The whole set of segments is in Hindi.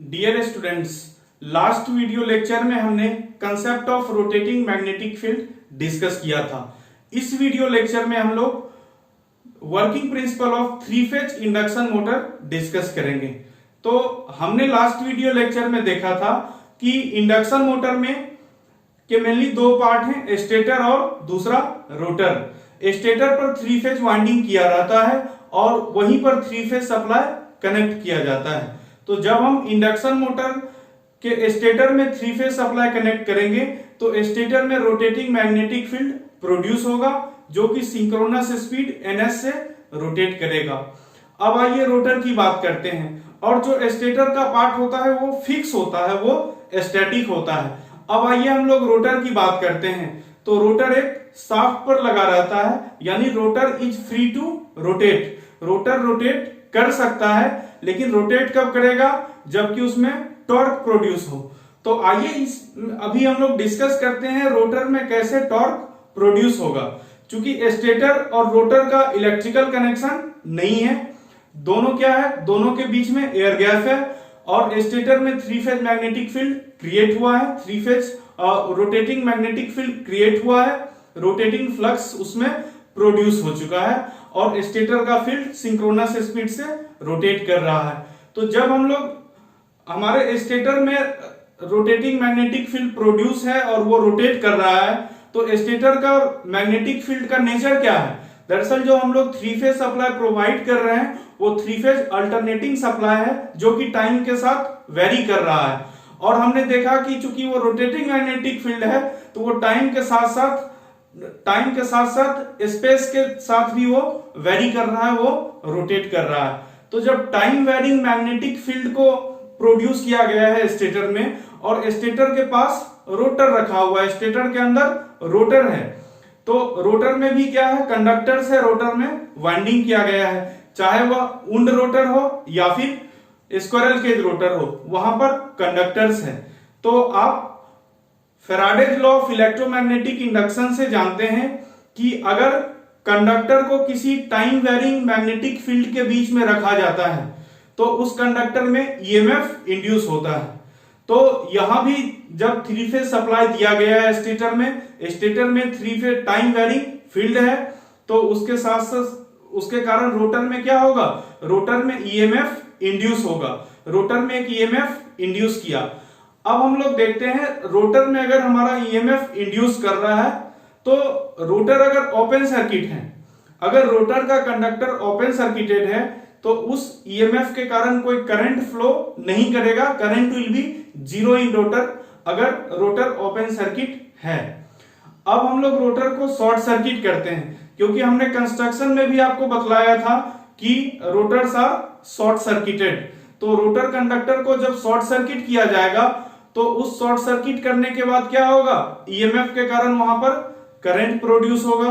Dear students, last video lecture में हमने concept of rotating magnetic field discuss किया था। इस वीडियो लेक्चर में हम लोग working principle of three phase induction motor discuss करेंगे। तो हमने लास्ट वीडियो लेक्चर में देखा था कि इंडक्शन मोटर में के मेनली दो पार्ट हैं, स्टेटर और दूसरा रोटर। स्टेटर पर थ्री फेज वाइंडिंग किया रहता है और वहीं पर थ्री फेज सप्लाई कनेक्ट किया जाता है। तो जब हम इंडक्शन मोटर के स्टेटर में थ्री फेज सप्लाई कनेक्ट करेंगे तो स्टेटर में रोटेटिंग मैग्नेटिक फील्ड प्रोड्यूस होगा जो कि सिंक्रोनस स्पीड ns से रोटेट करेगा। अब आइए रोटर की बात करते हैं। और जो स्टेटर का पार्ट होता है वो फिक्स होता है, वो स्टैटिक होता है। अब आइए हम लोग रोटर की बात करते हैं। तो रोटर एक शाफ्ट पर लगा रहता है, यानी rotor is free to rotate. Rotor rotate कर सकता है, लेकिन रोटेट कब करेगा? जबकि उसमें टॉर्क प्रोड्यूस हो। तो आइए अभी हम लोग डिस्कस करते हैं रोटर में कैसे टॉर्क प्रोड्यूस होगा। चूंकि स्टेटर और रोटर का इलेक्ट्रिकल कनेक्शन नहीं है, दोनों क्या है, दोनों के बीच में एयर गैप है और स्टेटर में three phase magnetic field create हुआ है, three phase rotating magnetic field create हुआ है, रोटेटिंग फ्लक्स उसमें प्रोड्यूस हो चुका है और स्टेटर का फील्ड सिंक्रोनस स्पीड से रोटेट कर रहा है। तो जब हम लोग हमारे स्टेटर में रोटेटिंग मैग्नेटिक फील्ड प्रोड्यूस है और वो रोटेट कर रहा है, तो स्टेटर का मैग्नेटिक फील्ड का नेचर क्या है? दरअसल जो हम लोग थ्री फेज सप्लाई प्रोवाइड कर रहे हैं वो थ्री फेज अल्टरनेटिंग सप्लाई है जो कि टाइम के साथ वेरी कर रहा है। और हमने देखा कि चूंकि वो रोटेटिंग मैग्नेटिक फील्ड है तो वो टाइम के साथ साथ स्पेस के साथ भी वो वेरी कर रहा है, वो रोटेट कर रहा है। तो जब टाइम वेरिंग मैग्नेटिक फील्ड को प्रोड्यूस किया गया है स्टेटर में और स्टेटर के पास रोटर रखा हुआ है, स्टेटर के अंदर रोटर है, तो रोटर में भी क्या है, कंडक्टर से रोटर में वाइंडिंग किया गया है। चाहे वह वुंड रोटर हो या फिर स्क्विरल केज रोटर हो, वहां पर कंडक्टर्स है। तो आप Faraday's law of electromagnetic induction से जानते हैं कि अगर कंडक्टर को किसी टाइम वेरिंग मैग्नेटिक फील्ड के बीच में रखा जाता है तो उस कंडक्टर में ईएमएफ इंड्यूस होता है। तो यहां भी जब थ्री फेज सप्लाई दिया गया है स्टेटर में three phase time varying field है, तो उसके साथ साथ उसके कारण रोटर में क्या होगा, रोटर में ईएमएफ इंड्यूस होगा। रोटर में एक ईएमएफ इंड्यूस किया। अब हम लोग देखते हैं रोटर में अगर हमारा ईएमएफ इंड्यूस कर रहा है तो रोटर अगर ओपन सर्किट है, अगर रोटर का कंडक्टर ओपन सर्किटेड है तो उस ईएमएफ के कारण कोई करंट फ्लो नहीं करेगा, current will be zero in rotor अगर रोटर ओपन सर्किट है। अब हम लोग रोटर को शॉर्ट सर्किट करते हैं, क्योंकि हमने कंस्ट्रक्शन में भी आपको बतलाया था कि रोटर्स आर शॉर्ट सर्किटेड। तो रोटर कंडक्टर को जब शॉर्ट सर्किट किया जाएगा तो उस शॉर्ट सर्किट करने के बाद क्या होगा, ईएमएफ के कारण वहां पर करंट प्रोड्यूस होगा।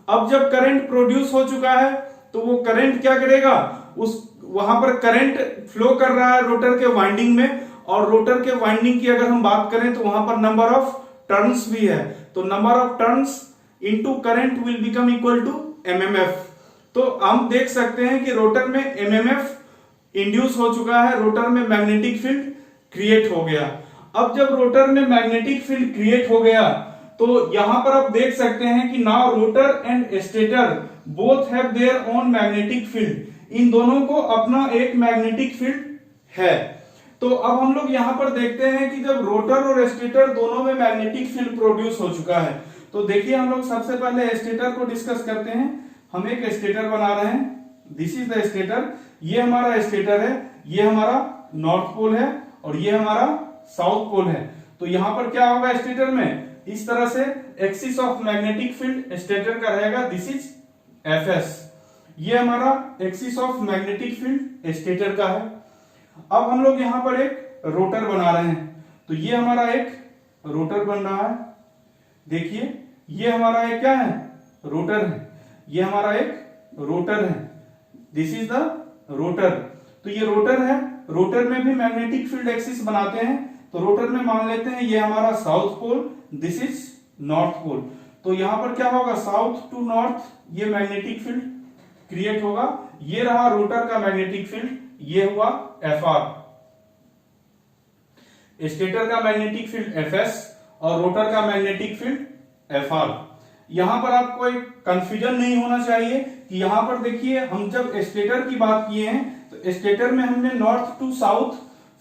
अब जब करंट प्रोड्यूस हो चुका है तो वो करंट क्या करेगा, उस वहां पर करंट फ्लो कर रहा है रोटर के वाइंडिंग में, और रोटर के वाइंडिंग की अगर हम बात करें तो वहां पर नंबर ऑफ टर्न्स भी है। तो number of turns into current will become equal to MMF. तो हम देख सकते हैं कि रोटर में एमएमएफ इंड्यूस हो चुका है, रोटर में मैग्नेटिक फील्ड क्रिएट हो गया। अब जब रोटर में मैग्नेटिक फील्ड क्रिएट हो गया तो यहां पर आप देख सकते हैं कि now rotor and stator both have their own magnetic field. इन दोनों को अपना एक मैग्नेटिक फील्ड है। तो अब हम लोग यहां पर देखते हैं कि जब रोटर और स्टेटर दोनों में मैग्नेटिक फील्ड प्रोड्यूस हो चुका है, तो देखिए हम लोग सबसे पहले स्टेटर को डिस्कस करते हैं। हम एक स्टेटर बना रहे हैं, दिस इज द स्टेटर। ये हमारा स्टेटर है, ये हमारा नॉर्थ पोल है और ये हमारा साउथ पोल है। तो यहां पर क्या होगा, स्टेटर में इस तरह से axis of magnetic field stator का रहेगा, दिस इज एफएस। ये हमारा axis of magnetic field stator का है। अब हम लोग यहां पर एक रोटर बना रहे हैं, तो ये हमारा एक रोटर बन रहा है। देखिए ये हमारा एक क्या है, रोटर है, ये हमारा एक रोटर है, दिस इज द रोटर। तो ये रोटर है, रोटर में भी मैग्नेटिक फील्ड एक्सिस बनाते हैं। तो रोटर में मान लेते हैं ये हमारा south pole, this is north pole. तो यहां पर क्या होगा, साउथ टू नॉर्थ ये मैग्नेटिक फील्ड क्रिएट होगा। ये रहा रोटर का मैग्नेटिक फील्ड, ये हुआ एफ आर। स्टेटर का मैग्नेटिक फील्ड Fs और रोटर का मैग्नेटिक फील्ड Fr। यहां पर आपको एक कंफ्यूजन नहीं होना चाहिए कि यहां पर देखिए हम जब स्टेटर की बात किए हैं तो स्टेटर में हमने नॉर्थ टू साउथ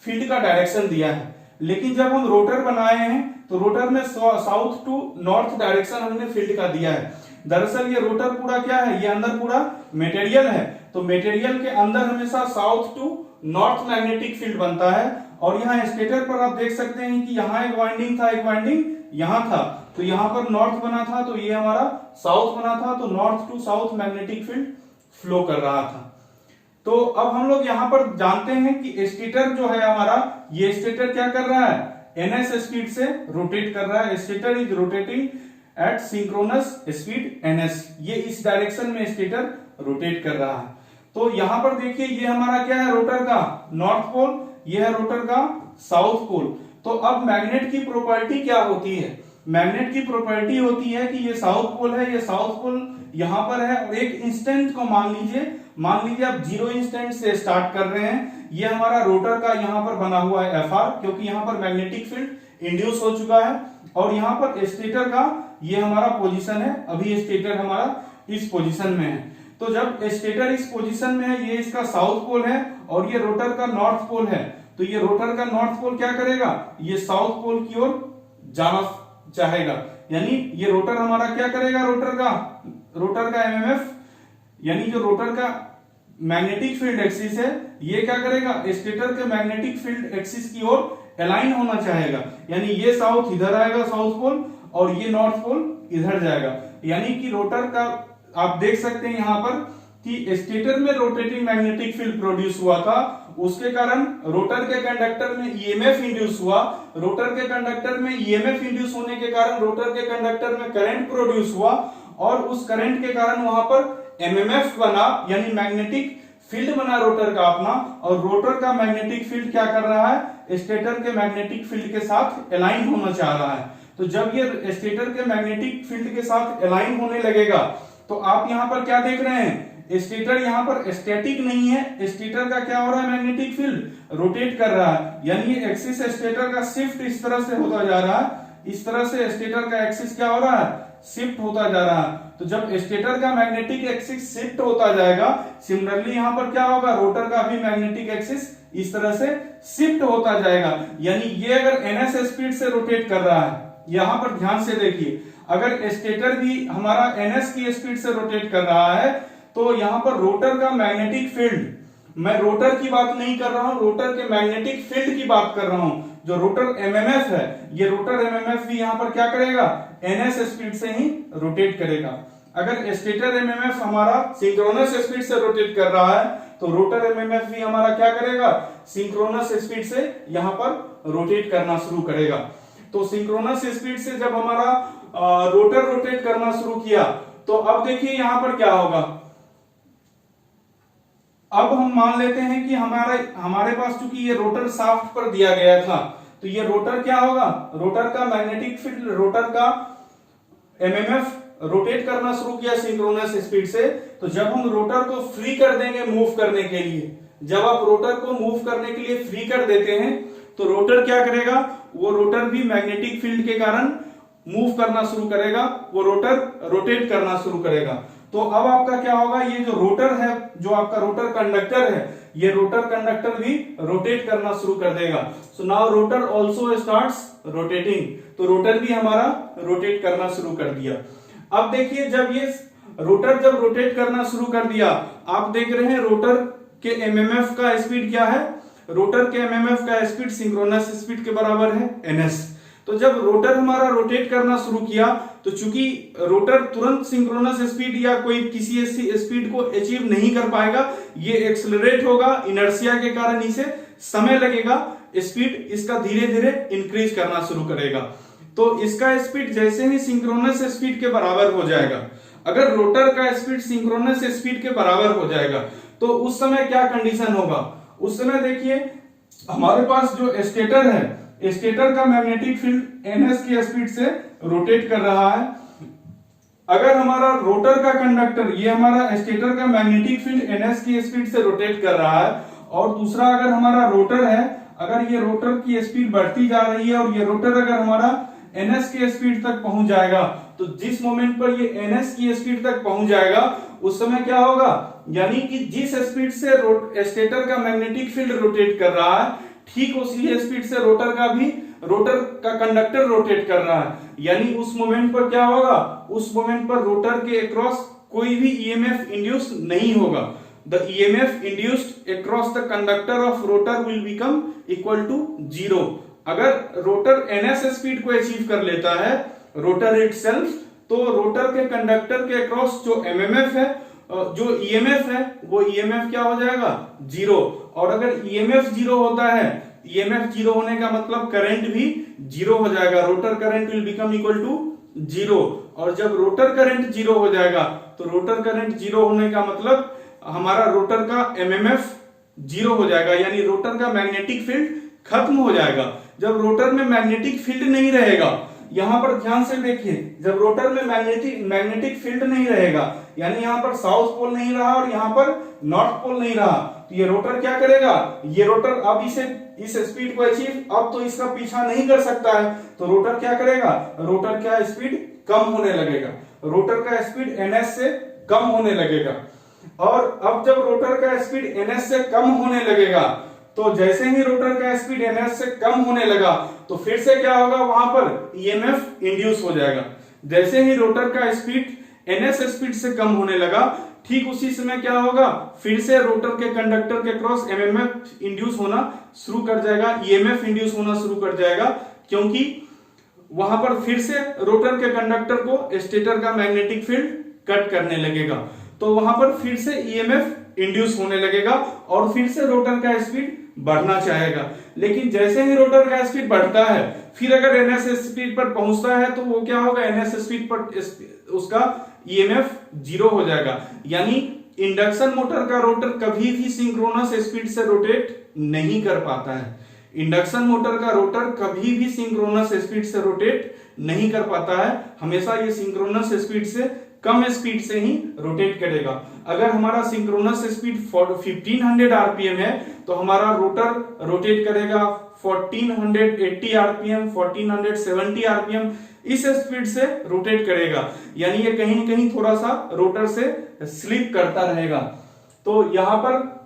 फील्ड का डायरेक्शन दिया है, लेकिन जब हम रोटर बनाए हैं तो रोटर में साउथ टू नॉर्थ डायरेक्शन हमने फील्ड का दिया है। दरअसल ये रोटर पूरा क्या है, ये अंदर पूरा मटेरियल है, तो मटेरियल के अंदर हमेशा south to north magnetic field बनता है। और यहाँ स्टेटर पर आप देख सकते हैं कि यहाँ एक वाइंडिंग था, एक वाइंडिंग यहाँ था, तो यहाँ पर नॉर्थ बना था तो ये हमारा साउथ बना था, तो north to south magnetic field flow कर रहा था। तो अब हम लोग यहाँ पर जानते हैं कि स्टेटर जो है हमारा, ये स्टेटर क्या कर रहा है, ns स्पीड से रोटेट कर रहा है। Stator is rotating at synchronous speed ns, ये इस डायरेक्शन में स्टेटर रोटेट कर रहा है। तो यहां पर देखिए ये हमारा क्या है, रोटर का नॉर्थ पोल, ये है रोटर का साउथ पोल। तो अब मैग्नेट की प्रॉपर्टी क्या होती है, मैग्नेट की प्रॉपर्टी होती है कि ये साउथ पोल है, ये साउथ पोल यहां पर है, और एक इंस्टेंट को मान लीजिए आप 0 इंस्टेंट से स्टार्ट कर रहे हैं। ये हमारा रोटर का यहां पर बना हुआ है Fr, क्योंकि यहां पर मैग्नेटिक फील्ड इंड्यूस हो चुका है। और यहां पर स्टेटर का ये हमारा पोजीशन है, अभी स्टेटर हमारा इस पोजीशन में है। तो जब स्टेटर इस पोजीशन में है, ये इसका साउथ पोल है और ये रोटर का नॉर्थ पोल है, तो ये रोटर का नॉर्थ पोल क्या करेगा, ये साउथ पोल की ओर जाना चाहेगा, यानी ये रोटर हमारा क्या करेगा, रोटर का एमएमएफ, यानी जो रोटर का मैग्नेटिक फील्ड एक्सिस है, ये क्या करेगा, स्टेटर के मैग्नेटिक फील्ड एक्सिस की ओर अलाइन होना चाहेगा, यानी ये साउथ इधर आएगा साउथ पोल और ये नॉर्थ पोल इधर जाएगा। यानी कि रोटर का आप देख सकते हैं यहां पर कि स्टेटर में रोटेटिंग मैग्नेटिक फील्ड प्रोड्यूस हुआ था, उसके कारण रोटर के कंडक्टर में ईएमएफ इंड्यूस हुआ। रोटर के कंडक्टर में ईएमएफ इंड्यूस होने के कारण रोटर के कंडक्टर में करंट प्रोड्यूस हुआ, और उस करंट के कारण वहां पर एमएमएफ बना, यानी मैग्नेटिक फील्ड बना रोटर का अपना। और रोटर का मैग्नेटिक फील्ड क्या कर रहा है, स्टेटर के मैग्नेटिक फील्ड के साथ अलाइन होना चाह रहा है। तो जब ये स्टेटर के मैग्नेटिक फील्ड के साथ अलाइन होने लगेगा, तो आप यहां पर क्या देख रहे हैं, स्टेटर यहां पर स्टैटिक नहीं है, स्टेटर का क्या हो रहा है, मैग्नेटिक फील्ड रोटेट कर रहा है, यानी एक्सिस स्टेटर का शिफ्ट इस तरह से होता जा रहा है, इस तरह से स्टेटर का एक्सिस क्या हो रहा है, शिफ्ट होता जा रहा है। तो जब स्टेटर का मैग्नेटिक एक्सिस शिफ्ट होता जाएगा, सिमिलरली यहां पर क्या होगा, रोटर का भी मैग्नेटिक एक्सिस इस तरह से शिफ्ट होता जाएगा। यानी ये अगर ns स्पीड से रोटेट कर रहा है, यहां पर ध्यान से देखिए, अगर स्टेटर भी हमारा ns की स्पीड से रोटेट कर रहा है, तो यहां पर रोटर का मैग्नेटिक फील्ड, मैं रोटर की बात नहीं कर रहा हूं, रोटर के मैग्नेटिक फील्ड की बात कर रहा हूं, जो रोटर एमएमएफ है, ये रोटर एमएमएफ भी यहां पर क्या करेगा, ns स्पीड से ही रोटेट करेगा। अगर स्टेटर एमएमएफ हमारा सिंक्रोनस स्पीड से रोटेट कर रहा है, तो रोटर एमएमएफ भी हमारा क्या करेगा, सिंक्रोनस स्पीड से यहां पर रोटेट करना शुरू करेगा। तो सिंक्रोनस स्पीड से जब हमारा रोटर रोटेट करना शुरू किया, तो अब देखिए यहां पर क्या होगा, अब हम मान लेते हैं कि हमारे पास चूंकि ये रोटर शाफ्ट पर दिया गया था, तो ये रोटर क्या होगा, रोटर का मैग्नेटिक फील्ड, रोटर का एमएमएफ रोटेट करना शुरू किया सिंक्रोनस स्पीड से। तो जब हम रोटर को फ्री कर देंगे मूव करने के लिए, जब आप रोटर को मूव करने के लिए फ्री कर देते हैं, तो रोटर क्या करेगा, वो रोटर भी मैग्नेटिक फील्ड के कारण मूव करना शुरू करेगा, वो रोटर रोटेट करना शुरू करेगा। तो अब आपका क्या होगा, ये जो रोटर है, जो आपका रोटर कंडक्टर है, ये रोटर कंडक्टर भी रोटेट करना शुरू कर देगा। So now rotor also starts rotating, तो रोटर भी हमारा रोटेट करना शुरू कर दिया। अब देखिए जब ये रोटर जब रोटेट करना शुरू कर दिया, आप देख रहे हैं रोटर के एमएमएफ का स्पीड क्या है, रोटर के एमएमएफ का स्पीड सिंक्रोनस स्पीड के बराबर है ns। तो जब रोटर हमारा रोटेट करना शुरू किया, तो चूंकि रोटर तुरंत सिंक्रोनस स्पीड या कोई किसी ऐसी स्पीड को अचीव नहीं कर पाएगा, ये एक्सेलरेट होगा, इनर्शिया के कारण इसे समय लगेगा, स्पीड इसका धीरे धीरे इंक्रीज करना शुरू करेगा। तो इसका स्पीड जैसे ही सिंक्रोनस स्पीड के बराबर हो जाएगा, अगर रोटर का स्पीड सिंक्रोनस स्पीड के बराबर हो जाएगा, तो उस समय क्या कंडीशन होगा, उस समय देखिए हमारे पास जो स्टेटर है, स्टेटर का मैग्नेटिक फील्ड ns की स्पीड से रोटेट कर रहा है। अगर हमारा रोटर का कंडक्टर, ये हमारा स्टेटर का मैग्नेटिक फील्ड ns की स्पीड से रोटेट कर रहा है, और दूसरा अगर हमारा रोटर है, अगर ये रोटर की स्पीड बढ़ती जा रही है और ये रोटर अगर हमारा ns की स्पीड तक पहुंच जाएगा, तो जिस मोमेंट पर ये ns की स्पीड तक पहुंच जाएगा उस समय क्या होगा, यानी कि जिस स्पीड से स्टेटर का मैग्नेटिक फील्ड रोटेट कर रहा है, ठीक उसी स्पीड से रोटर का कंडक्टर रोटेट कर रहा है। यानी उस मोमेंट पर क्या होगा, उस मोमेंट पर रोटर के अक्रॉस कोई भी ईएमएफ इंड्यूस नहीं होगा। The EMF induced across the conductor of rotor will become equal to 0। अगर रोटर ns स्पीड को अचीव कर लेता है रोटर इटसेल्फ, तो रोटर के कंडक्टर के अक्रॉस जो एमएमएफ है, जो ईएमएफ है, वो ईएमएफ क्या हो जाएगा, 0। और अगर ईएमएफ 0 होता है, ईएमएफ 0 होने का मतलब करंट भी 0 हो जाएगा, rotor current will become equal to 0। और जब रोटर करंट 0 हो जाएगा, तो रोटर करंट 0 होने का मतलब हमारा रोटर का एमएमएफ 0 हो जाएगा, यानी रोटर का मैग्नेटिक फील्ड खत्म हो जाएगा। जब रोटर में मैग्नेटिक फील्ड नहीं रहेगा, यहां पर ध्यान से देखिए, जब रोटर में मैग्नेटिक फील्ड नहीं रहेगा, यानी यहां पर साउथ पोल नहीं रहा और यहां पर नॉर्थ पोल नहीं रहा, तो ये रोटर क्या करेगा, ये रोटर अब इस स्पीड को अचीव अब तो इसका पीछा नहीं कर सकता है, तो रोटर क्या करेगा, रोटर का स्पीड कम होने लगेगा, रोटर का स्पीड ns से कम होने लगेगा। और अब जब रोटर का स्पीड ns से कम होने लगेगा, तो जैसे ही रोटर का स्पीड ns से कम होने लगा, तो फिर से क्या होगा, वहां पर ईएमएफ इंड्यूस हो जाएगा। जैसे ही रोटर का स्पीड ns स्पीड से कम होने लगा, ठीक उसी समय क्या होगा, फिर से रोटर के कंडक्टर के क्रॉस एमएमएफ इंड्यूस होना शुरू कर जाएगा, ईएमएफ इंड्यूस होना शुरू कर जाएगा, क्योंकि वहां पर फिर से रोटर के कंडक्टर को स्टेटर का मैग्नेटिक फील्ड कट करने लगेगा, तो वहां पर फिर से ईएमएफ इंड्यूस होने लगेगा और फिर से रोटर का स्पीड बढ़ना चाहेगा। लेकिन जैसे ही रोटर का स्पीड बढ़ता है, फिर अगर ns स्पीड पर पहुंचता है, तो वो क्या होगा, ns स्पीड पर उसका ईएमएफ 0 हो जाएगा। यानी इंडक्शन मोटर का रोटर कभी भी सिंक्रोनस स्पीड से रोटेट नहीं कर पाता है। इंडक्शन मोटर का रोटर कभी भी सिंक्रोनस स्पीड से रोटेट नहीं कर पाता है, हमेशा ये सिंक्रोनस स्पीड से कम स्पीड से ही रोटेट करेगा। अगर हमारा सिंक्रोनस स्पीड 1500 आरपीएम है, तो हमारा रोटर रोटेट करेगा 1480 आरपीएम, 1470 आरपीएम, इस स्पीड से रोटेट करेगा। यानी ये कहीं न कहीं थोड़ा सा रोटर से स्लिप करता रहेगा। तो यहां पर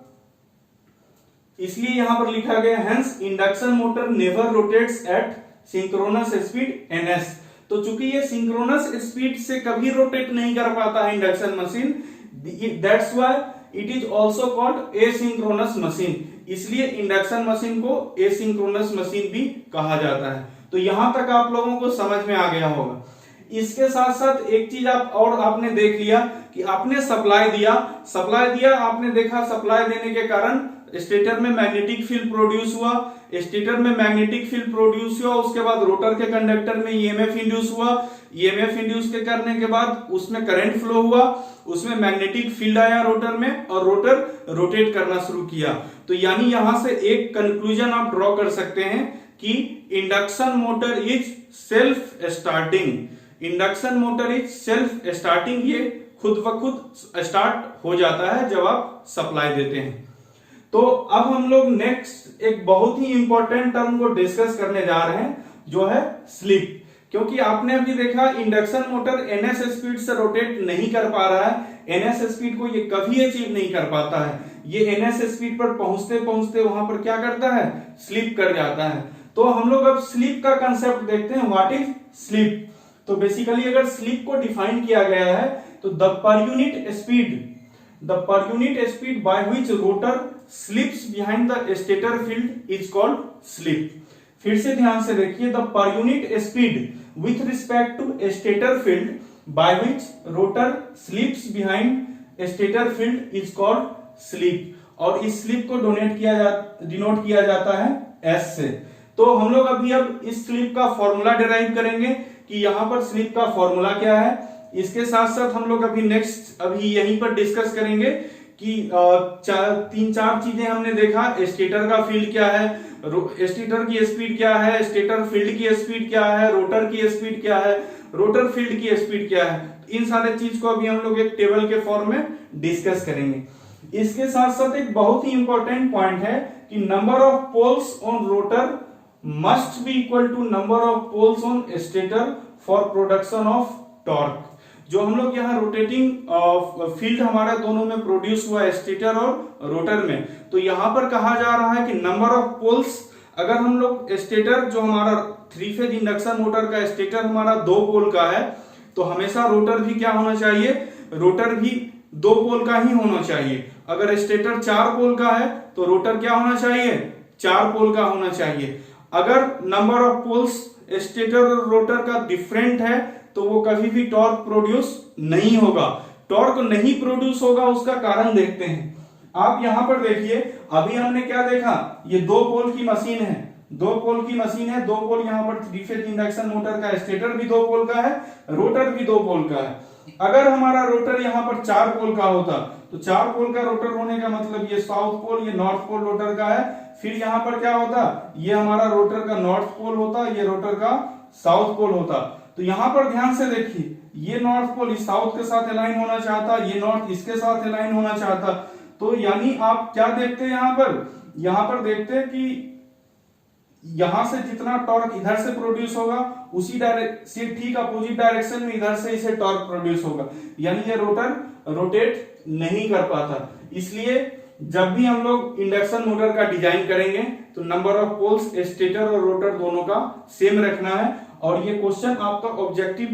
इसलिए यहां पर लिखा गया, hence induction motor never rotates at synchronous speed ns। तो चूंकि ये सिंक्रोनस स्पीड से कभी रोटेट नहीं कर पाता है induction machine, that's why it is also called asynchronous machine. इसलिए इंडक्शन मशीन को एसिंक्रोनस मशीन भी कहा जाता है। तो यहां तक आप लोगों को समझ में आ गया होगा। इसके साथ साथ एक चीज आपने देख लिया कि आपने सप्लाई दिया, आपने देखा सप्लाई देने के कारण स्टेटर में मैग्नेटिक फील्ड प्रोड्यूस हुआ, स्टेटर में मैग्नेटिक फील्ड प्रोड्यूस हुआ, उसके बाद रोटर के कंडक्टर में ईएमएफ इंड्यूस हुआ, ईएमएफ इंड्यूस के करने के बाद उसमें करंट फ्लो हुआ, उसमें मैग्नेटिक फील्ड आया रोटर में और रोटर रोटेट करना शुरू किया। तो यानी यहां से एक कंक्लूजन आप ड्रॉ कर सकते हैं कि induction motor is self starting. Induction motor is self starting, ये खुद ब खुद स्टार्ट हो जाता है जब आप सप्लाई देते हैं। तो अब हम लोग नेक्स्ट एक बहुत ही इंपॉर्टेंट टर्म को डिस्कस करने जा रहे हैं, जो है स्लिप। क्योंकि आपने अभी देखा इंडक्शन मोटर ns स्पीड से रोटेट नहीं कर पा रहा है, ns स्पीड को ये कभी अचीव नहीं कर पाता है। ये ns स्पीड पर पहुंचते पहुंचते वहां पर क्या करता है, स्लिप कर जाता है। तो हम लोग अब स्लिप का कंसेप्ट देखते हैं, व्हाट इज स्लिप। तो बेसिकली अगर स्लिप को डिफाइन किया गया है, तो the per unit speed by which rotor slips behind the stator field is called slip. फिर से ध्यान से देखिए, the per unit speed with respect to stator field by which rotor slips behind stator field is called slip. और इस स्लिप को डिनोट किया जाता है S से। तो हम लोग अब इस स्लिप का फॉर्मूला डिराइव करेंगे कि यहां पर स्लिप का फॉर्मूला क्या है। इसके साथ साथ हम लोग अभी यहीं पर डिस्कस करेंगे कि 3-4 चीजें हमने देखा। स्टेटर का फील्ड क्या है, स्टेटर की स्पीड क्या है, स्टेटर फील्ड की स्पीड क्या है, रोटर की स्पीड क्या है, रोटर फील्ड की स्पीड क्या है। इन सारे चीज को अभी हम लोग एक टेबल के फॉर्म में डिस्कस करेंगे। इसके साथ साथ एक बहुत ही इंपॉर्टेंट पॉइंट है कि number of poles on rotor must be equal to number of poles on stator for production of torque. जो हम लोग यहाँ रोटेटिंग फील्ड हमारा दोनों में प्रोड्यूस हुआ है, स्टेटर और रोटर में, तो यहाँ पर कहा जा रहा है कि नंबर ऑफ पोल्स, अगर हम लोग स्टेटर जो हमारा 3 फेज इंडक्शन मोटर का स्टेटर हमारा 2 पोल का है, तो हमेशा रोटर भी क्या होना चाहिए, रोटर भी 2 पोल का ही होना चाहिए। अगर स्टेटर 4 पोल का है तो रोटर क्या होना चाहिए, 4 पोल का होना चाहिए। अगर नंबर ऑफ पोल्स स्टेटर और रोटर का डिफरेंट है तो वो कभी भी टॉर्क प्रोड्यूस नहीं होगा। टॉर्क नहीं प्रोड्यूस होगा, उसका कारण देखते हैं। आप यहां पर देखिए, अभी हमने क्या देखा, ये 2 पोल की मशीन है, 2 पोल की मशीन है, 2 पोल यहाँ पर 3 फेज इंडक्शन मोटर का स्टेटर भी 2 पोल का है, रोटर भी 2 पोल का है। अगर हमारा रोटर यहाँ पर 4 पोल का होता तो 4 पोल का रोटर होने का मतलब ये साउथ पोल, ये नॉर्थ पोल रोटर का है। फिर यहाँ पर क्या होता, ये हमारा रोटर का नॉर्थ पोल होता, ये रोटर का साउथ पोल होता। तो यहाँ पर ध्यान से देखिए, ये नॉर्थ पोल इस साउथ के साथ अलाइन होना चाहता, ये नॉर्थ इसके साथ अलाइन होना चाहता। तो यानी आप क्या देखते हैं यहाँ पर देखते हैं कि यहां से जितना टॉर्क इधर से प्रोड्यूस होगा उसी से ठीक अपोजिट डायरेक्शन में इधर से इसे टॉर्क प्रोड्यूस होगा, यानी ये रोटर रोटेट नहीं कर पाता। इसलिए जब भी हम लोग इंडक्शन मोटर का डिजाइन करेंगे तो नंबर ऑफ पोल्स स्टेटर और रोटर दोनों का सेम रखना है। और ये क्वेश्चन आपका ऑब्जेक्टिव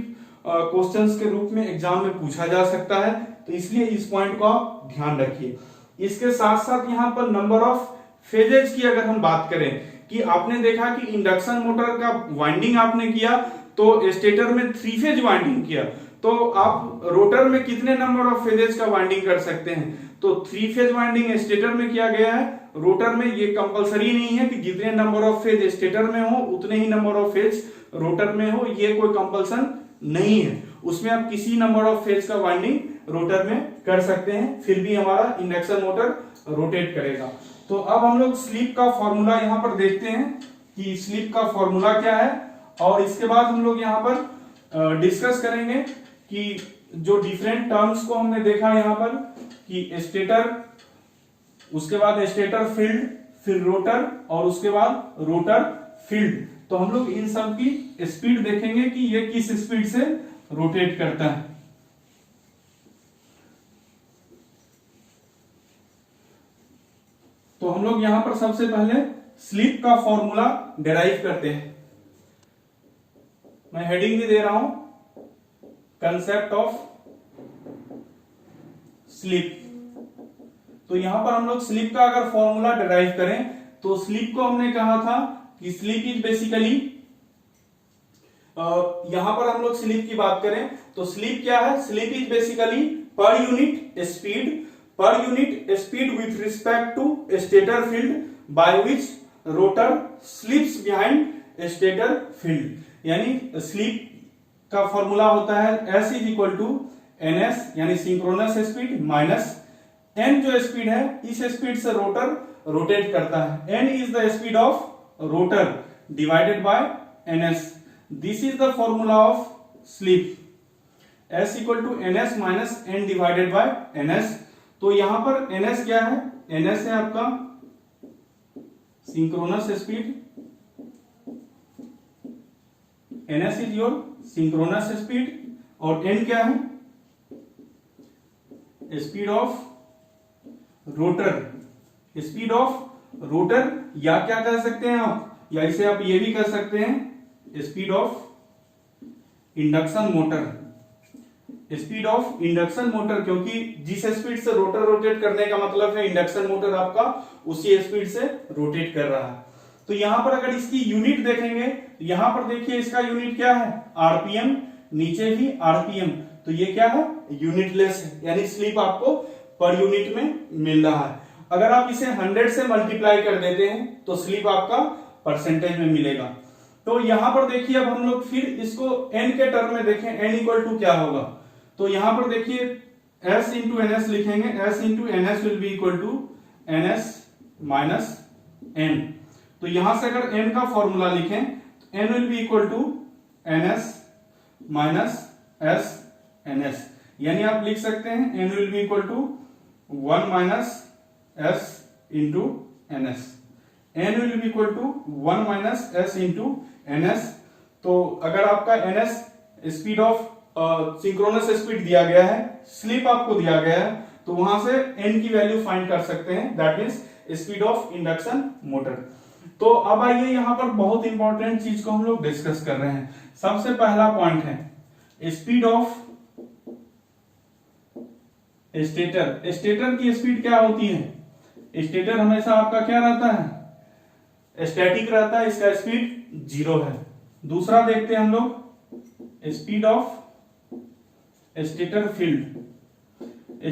क्वेश्चंस के रूप में एग्जाम में पूछा जा सकता है, तो इसलिए इस पॉइंट को आप ध्यान रखिए। इसके साथ साथ यहाँ पर नंबर ऑफ फेजेज की अगर हम बात करें, कि आपने देखा कि इंडक्शन मोटर का वाइंडिंग आपने किया तो स्टेटर में 3 फेज वाइंडिंग किया, तो आप रोटर में कितने नंबर ऑफ फेजेज का वाइंडिंग कर सकते हैं, तो 3 फेज वाइंडिंग स्टेटर में किया गया है। रोटर में ये कंपलसरी नहीं है कि जितने नंबर ऑफ फेज स्टेटर में हो उतने ही नंबर ऑफ फेज रोटर में हो, ये कोई कंपल्सन नहीं है। उसमें आप किसी नंबर ऑफ फेज का वाइंडिंग रोटर में कर सकते हैं, फिर भी हमारा इंडक्शन मोटर रोटेट करेगा। तो अब हम लोग स्लिप का फॉर्मूला यहाँ पर देखते हैं कि स्लिप का फॉर्मूला क्या है, और इसके बाद हम लोग यहाँ पर डिस्कस करेंगे कि जो डिफरेंट टर्म्स को हमने देखा यहाँ पर कि स्टेटर, उसके बाद स्टेटर फील्ड, फिर रोटर और उसके बाद रोटर फील्ड। तो हम लोग इन सब की स्पीड देखेंगे कि ये किस स्पीड से रोटेट करता है। तो हम लोग यहां पर सबसे पहले स्लिप का फॉर्मूला डिराइव करते हैं। मैं हेडिंग भी दे रहा हूं, कंसेप्ट ऑफ स्लिप। तो यहां पर हम लोग स्लिप का अगर फॉर्मूला डिराइव करें तो स्लिप को हमने कहा था कि स्लिप इज बेसिकली, यहां पर हम लोग स्लिप की बात करें तो स्लिप क्या है, slip is basically per unit speed with respect to stator field by which rotor slips behind stator field. यानी स्लिप का फॉर्मूला होता है S is equal to NS यानी सिंक्रोनस स्पीड माइनस एन, जो स्पीड है इस स्पीड से रोटर रोटेट करता है। N is the speed of rotor divided by NS. This is the formula of slip, S equal to NS minus N divided by NS. तो यहां पर एनएस क्या है, एनएस है आपका synchronous speed, NS is your synchronous speed, और एन क्या है, speed of rotor, speed of rotor, या क्या कह सकते हैं आप, या इसे आप ये भी कह सकते हैं speed of induction motor, speed of induction motor, क्योंकि जिस स्पीड से रोटर रोटेट करने का मतलब है इंडक्शन मोटर आपका उसी स्पीड से रोटेट कर रहा है। तो यहां पर अगर इसकी यूनिट देखेंगे तो यहां पर देखिए इसका यूनिट क्या है, आरपीएम, नीचे भी आरपीएम, तो ये क्या है, यूनिटलेस है, यानी स्लिप आपको पर यूनिट में मिल रहा है। अगर आप इसे 100 से मल्टीप्लाई कर देते हैं तो स्लिप आपका परसेंटेज में मिलेगा। तो यहां पर देखिए अब हम लोग फिर इसको n के टर्म में देखें, n इक्वल टू क्या होगा, तो यहां पर देखिए s इंटू एनएस लिखेंगे, s into NS will be equal to NS minus n। तो यहां से अगर n का फॉर्मूला लिखें तो n will be equal to NS minus s NS, यानी आप लिख सकते हैं n will be equal to 1 minus s into NS. n will be equal to 1 minus s into ns। तो अगर आपका ns speed of synchronous speed दिया गया है, स्लिप आपको दिया गया है, तो वहां से n की वैल्यू फाइंड कर सकते हैं, that means speed of induction motor. तो अब आइए यहाँ पर बहुत इंपॉर्टेंट चीज को हम लोग डिस्कस कर रहे हैं। सबसे पहला पॉइंट है स्पीड ऑफ स्टेटर। स्टेटर की स्पीड क्या होती है? स्टेटर हमेशा आपका क्या रहता है? स्टैटिक रहता है, इसका स्पीड 0 है। दूसरा देखते हैं हम लोग speed of stator field.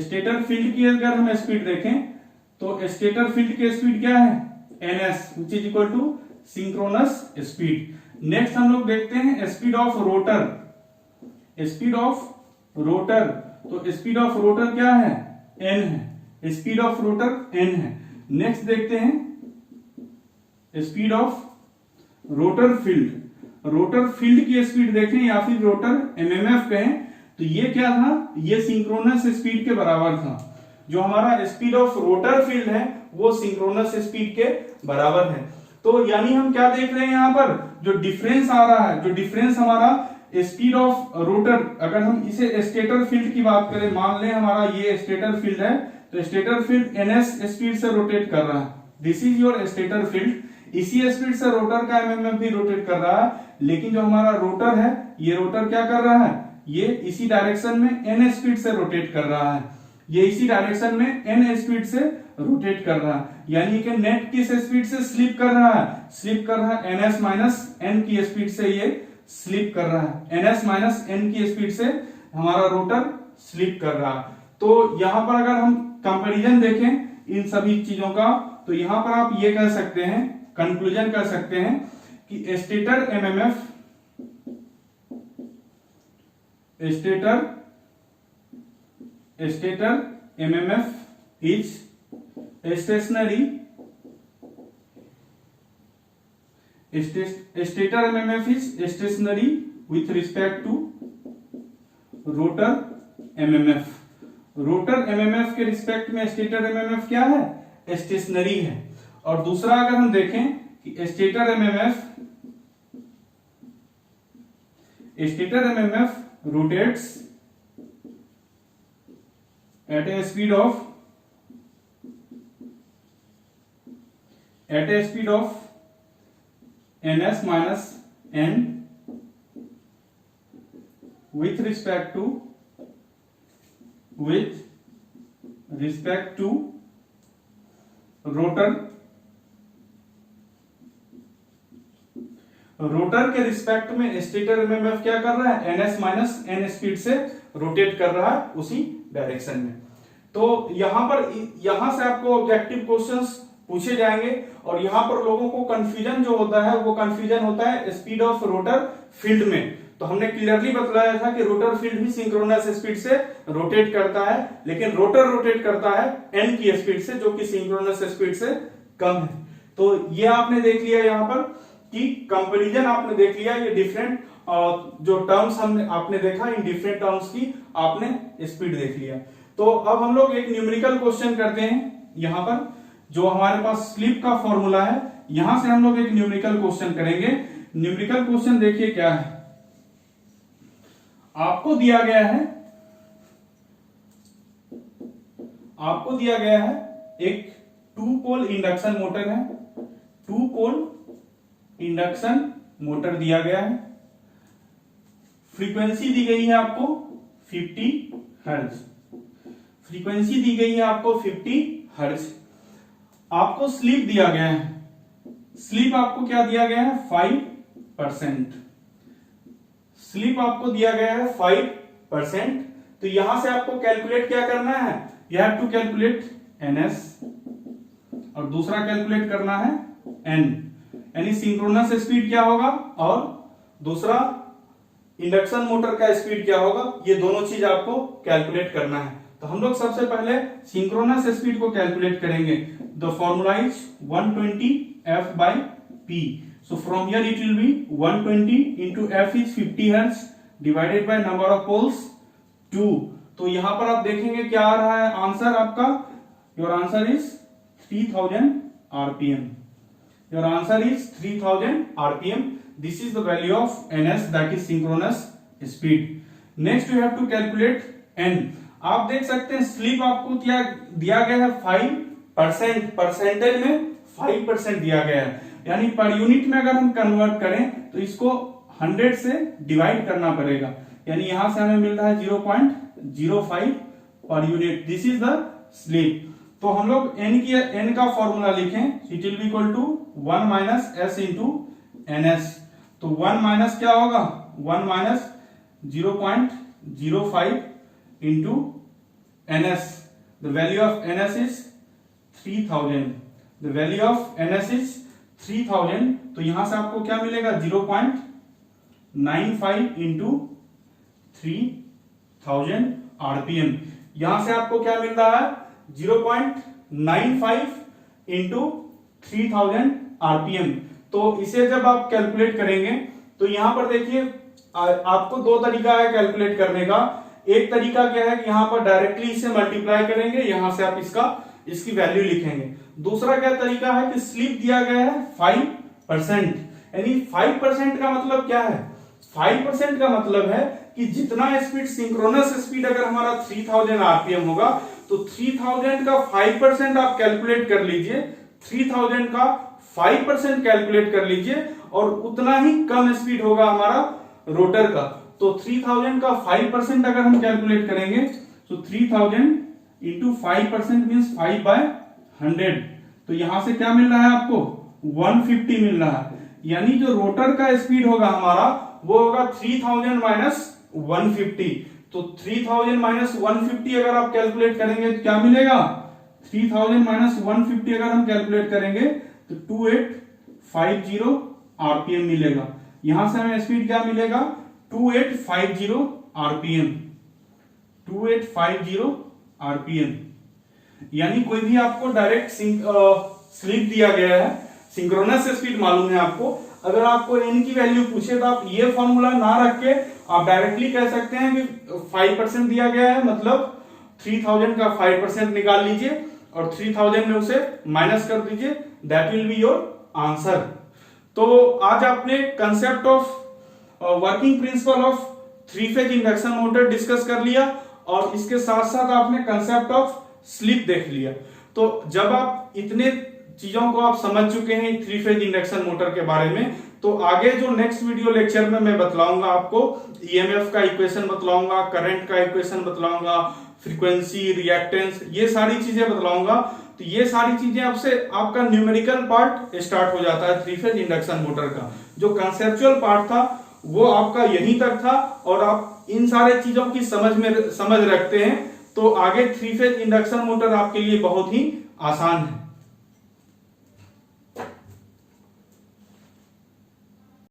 Stator field की अगर हम स्पीड देखें तो स्टेटर फील्ड की स्पीड क्या है? ns which is equal to synchronous speed. Next हम लोग देखते हैं speed of rotor. Speed of rotor, तो स्पीड ऑफ रोटर क्या है? n है। स्पीड ऑफ रोटर n है। नेक्स्ट देखते हैं speed of rotor field. Rotor field की स्पीड देखें या फिर रोटर एमएमएफ कहें, तो ये क्या था? ये सिंक्रोनस स्पीड के बराबर था। जो हमारा स्पीड ऑफ रोटर फील्ड है वो सिंक्रोनस स्पीड के बराबर है। तो यानी हम क्या देख रहे हैं यहाँ पर? जो डिफरेंस आ रहा है, जो डिफरेंस हमारा स्पीड ऑफ रोटर, अगर हम इसे स्टेटर फील्ड की बात करें, मान लें हमारा ये स्टेटर फील्ड है, तो स्टेटर फील्ड ns स्पीड से रोटेट कर रहा है, this is your stator field. इसी स्पीड से रोटर का एमएमएफ भी रोटेट कर रहा है, लेकिन जो हमारा रोटर है, ये रोटर क्या कर रहा है? ये इसी डायरेक्शन में n स्पीड से रोटेट कर रहा है। ये इसी डायरेक्शन में n स्पीड से रोटेट कर रहा है, यानी कि नेट किस स्पीड से स्लिप कर रहा है? स्लिप कर रहा है ns माइनस n की स्पीड से, ये स्लिप कर रहा है ns माइनस n की स्पीड से हमारा रोटर स्लिप कर रहा है। तो यहां पर अगर हम कंपैरिजन देखें इन सभी चीजों का, तो यहां पर आप ये कह सकते हैं, कंक्लूजन कर सकते हैं कि stator MMF, stator MMF is stationary, stator MMF is stationary with respect to rotor MMF. Rotor MMF के रिस्पेक्ट में स्टेटर एमएमएफ क्या है? स्टेशनरी है। और दूसरा अगर हम देखें कि stator MMF rotates at a speed of ns minus n with respect to rotor के रिस्पेक्ट में स्टेटर एमएमएफ क्या कर रहा है? ns माइनस n स्पीड से रोटेट कर रहा है उसी डायरेक्शन में। तो यहां से आपको ऑब्जेक्टिव क्वेश्चंस पूछे जाएंगे, और यहां पर लोगों को कंफ्यूजन जो होता है वो कंफ्यूजन होता है स्पीड ऑफ रोटर फील्ड में। तो हमने क्लियरली बतलाया था कि रोटर फील्ड भी सिंक्रोनस स्पीड से रोटेट करता है, लेकिन रोटर रोटेट करता है n की स्पीड से, जो कि सिंक्रोनस स्पीड से कम है। तो ये आपने देख लिया यहां पर कि कंपैरिजन आपने देख लिया, ये डिफरेंट जो टर्म्स हमने आपने देखा, इन डिफरेंट टर्म्स की आपने स्पीड देख लिया। तो अब हम लोग एक न्यूमेरिकल क्वेश्चन करते हैं। यहां पर जो हमारे पास स्लिप का फॉर्मूला है, यहां से हम लोग एक न्यूमेरिकल क्वेश्चन करेंगे। न्यूमेरिकल क्वेश्चन देखिए क्या है, आपको दिया गया है एक 2 पोल इंडक्शन मोटर है, 2 पोल इंडक्शन मोटर दिया गया है, फ्रीक्वेंसी दी गई है आपको 50 हर्ट्ज, फ्रीक्वेंसी दी गई है आपको 50 हर्ट्ज। आपको स्लीप दिया गया है, स्लीप आपको क्या दिया गया है? 5%। स्लीप आपको दिया गया है 5%। तो यहां से आपको कैलकुलेट क्या करना है? You have to calculate ns, और दूसरा कैलकुलेट करना है n, यानी सिंक्रोनस स्पीड क्या होगा और दूसरा इंडक्शन मोटर का स्पीड क्या होगा, ये दोनों चीज आपको कैलकुलेट करना है। तो हम लोग सबसे पहले सिंक्रोनस स्पीड को कैलकुलेट करेंगे। The formula is 120 f by p. So from here it will be 120 into f is 50 hertz divided by number of poles 2. तो यहां पर आप देखेंगे क्या आ रहा है आंसर आपका, your answer is 3000 rpm। Your answer is 3000 RPM. This is the value of ns, that is synchronous speed. Next you have to calculate n। आप देख सकते हैं स्लिप आपको क्या दिया गया है 5%, परसेंटेज में 5% दिया गया है, यानी पर यूनिट में अगर हम कन्वर्ट करें तो इसको 100 से डिवाइड करना पड़ेगा, यानी यहां से हमें मिल रहा है 0.05 per unit. This is the slip. तो हम लोग n का फॉर्मूला लिखें, it will be equal to 1 minus s into ns। तो 1 माइनस क्या होगा, 1 minus 0.05 into ns। The value of ns is 3000। The value of ns is 3000। तो यहां से आपको क्या मिलेगा, 0.95 इंटू 3000 आरपीएम। यहां से आपको क्या मिल रहा है, 0.95 इंटू 3000 आरपीएम। तो इसे जब आप कैलकुलेट करेंगे तो यहां पर देखिए आपको दो तरीका है कैलकुलेट करने का। एक तरीका क्या है कि यहां पर डायरेक्टली इसे मल्टीप्लाई करेंगे, यहां से आप इसकी वैल्यू लिखेंगे। दूसरा क्या तरीका है कि स्लिप दिया गया है 5%, यानी 5% का मतलब क्या है, 5% का मतलब है कि जितना स्पीड सिंक्रोनस स्पीड अगर हमारा 3000 आरपीएम होगा तो 3000 का 5% आप कैलकुलेट कर लीजिए, 3000 का 5% कैलकुलेट कर लीजिए और उतना ही कम स्पीड होगा हमारा रोटर का। तो 3000 का 5% अगर हम कैलकुलेट करेंगे तो 3000 इंटू 5% मीन्स 5/100। तो यहां से क्या मिल रहा है आपको, 150 मिल रहा है, यानी जो रोटर का स्पीड होगा हमारा वो होगा 3000 माइनस 150। तो 3000 माइनस 150 अगर आप कैलकुलेट करेंगे तो क्या मिलेगा, 3000 माइनस 150 अगर हम कैलकुलेट करेंगे तो 2850 आरपीएम मिलेगा। यहां से हमें स्पीड क्या मिलेगा, 2850 आरपीएम, 2850 आरपीएम। यानी कोई भी आपको डायरेक्ट स्लिप दिया गया है, सिंक्रोनस स्पीड मालूम है आपको, अगर आपको n की वैल्यू पूछे तो आप ये फॉर्मूला ना रख के आप डायरेक्टली कह सकते हैं कि 5% दिया गया है, मतलब 3000 का 5% निकाल लीजिए और 3000 में उसे माइनस कर दीजिए, that will be your answer. तो आज आपने concept of working principle of 3 phase induction motor discuss कर लिया और इसके साथ साथ आपने कंसेप्ट ऑफ स्लिप देख लिया। तो जब आप इतने चीजों को आप समझ चुके हैं 3 फेज इंडक्शन मोटर के बारे में, तो आगे जो नेक्स्ट वीडियो लेक्चर में मैं बतलाऊंगा आपको, ईएमएफ का इक्वेशन बतलाऊंगा, करंट का इक्वेशन बतलाऊंगा, फ्रीक्वेंसी, रिएक्टेंस, ये सारी चीजें बतलाऊंगा। तो ये सारी चीजें आपसे आपका न्यूमेरिकल पार्ट स्टार्ट हो जाता है 3 फेज इंडक्शन मोटर का। जो कंसेप्चुअल पार्ट था वो आपका यहीं तक था और आप इन सारे चीजों की समझ रखते हैं तो आगे 3 फेज इंडक्शन मोटर आपके लिए बहुत ही आसान है।